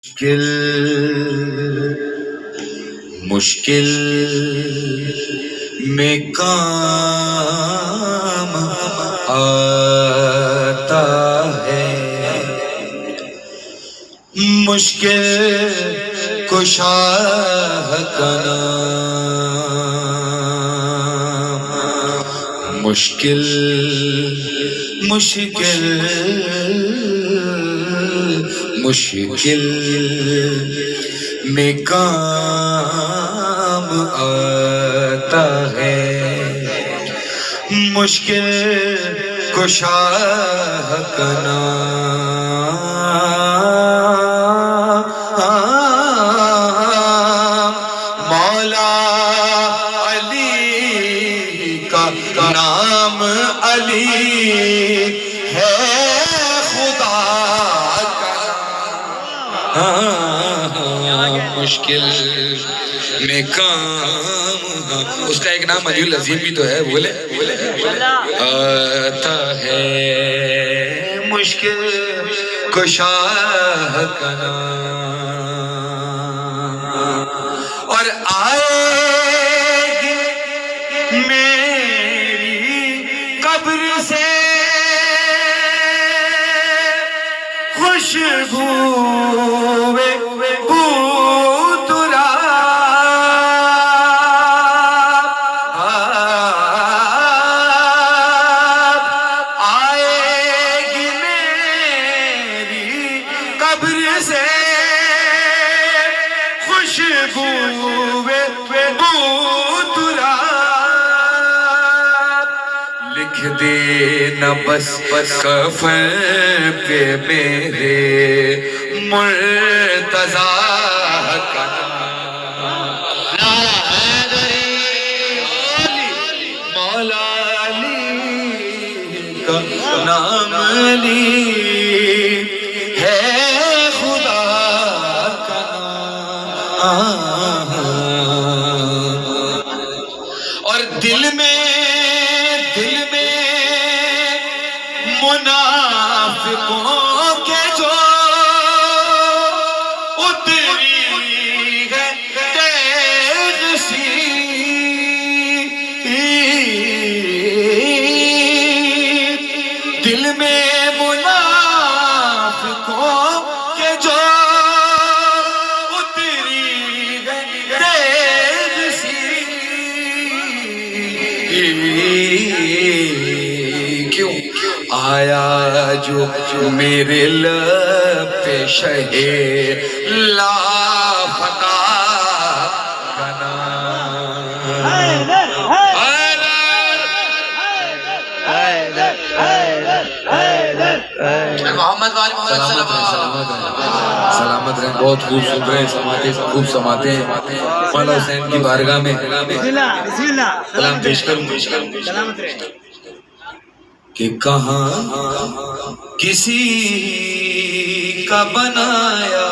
مشکل مشکل میں کام آتا ہے، مشکل کشا کا نام، مشکل مشکل مشکل میں کام آتا ہے، مشکل کشا کا نام، مولا علی کا نام علی ہے، مشکل میں کام، اس کا ایک نام علی العظیم بھی تو ہے، بولے آتا ہے، مشکل کشا کا نام، اور آئے گی میری قبر سے خوشبو لکھ دینا بس کفن پہ میرے مرتضیٰ کا مولا علی کا نام علی ہے، خدا کا نام، اور دل میں منافقوں کے جو اتری ہے تیغ سی، دل میں منافقوں کے جو اتری ہے تیغ سی، کیوں آیا جو میرے لب پہ شہ لافتہ کا نام، محمد وآل محمد سلامت رہیں، بہت خوب سن رہے ہیں، خوب سماتے ہیں، مولا حسین کی بارگاہ میں سلام پیش کروں کہ کہاں کسی کا بنایا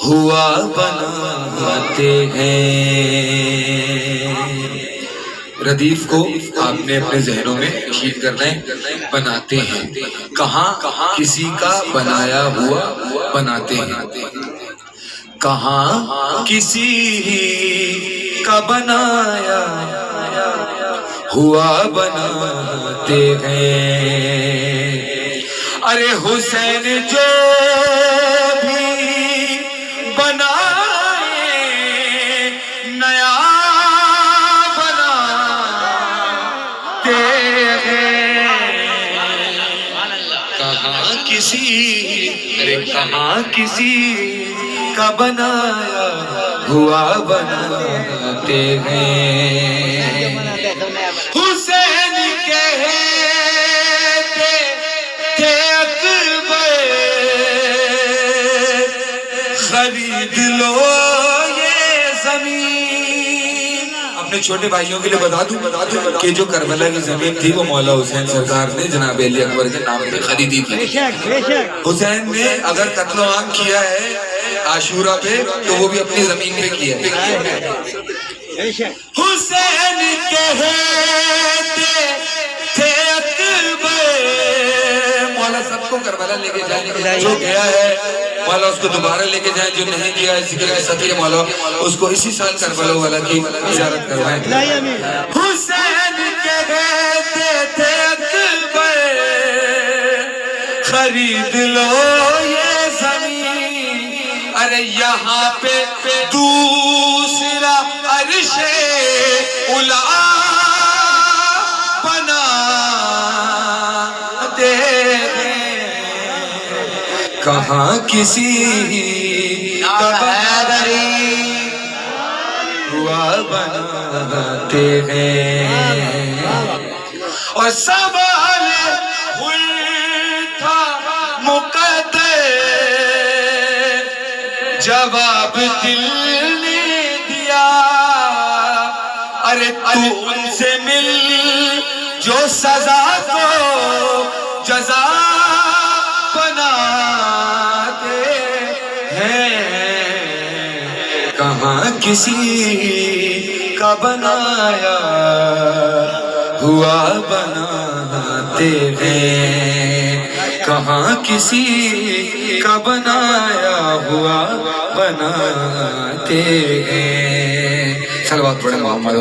ہوا بناتے ہیں، ردیف کو آپ نے اپنے ذہنوں میں تشریح کرنا ہے، بناتے ہیں، کہاں کسی کا بنایا ہوا بناتے ہیں، کہاں کسی کا بنایا ہوا بناتے ہیں، ارے حسین جو بھی بنائے نیا بناتے ہیں، کہاں کسی کا بنایا ہوا بناتے ہیں، حسین کہتے تھے اکبر خرید لو یہ زمین، اپنے چھوٹے بھائیوں کے لیے بتا دوں کہ جو کربلا کی زمین تھی وہ مولا حسین سرکار نے جناب علی اکبر کے نام پہ خریدی تھی، حسین نے اگر قتل و عام کیا ہے عاشورہ پہ تو وہ بھی اپنی زمین پہ کیا ہے، حسین کہتے تھے اکبر سب کو کربلا لے کے جائیں، جو گیا ہے مولا اس کو دوبارہ لے کے جائیں، جو نہیں گیا ہے ذکر کے صدقے مولا اس کو اسی سال کربلا والا کی زیارت کروائیں۔ حسین کہتے تھے اکبر خرید لو یہ زمین، ارے یہاں پہ دوسرا عرش اولا بنا دے کہاں کسی کا حیدری ہوا بناتے ہیں، اور سوال تھا مقدر جواب دل نے دیا، ارے تو ان سے مل جو سزا کو جزا بناتے ہیں، کہاں کسی کا بنایا ہوا بناتے ہیں، کہاں کسی کا بنایا ہوا بناتے ہیں۔ صلوات پڑھیں محمد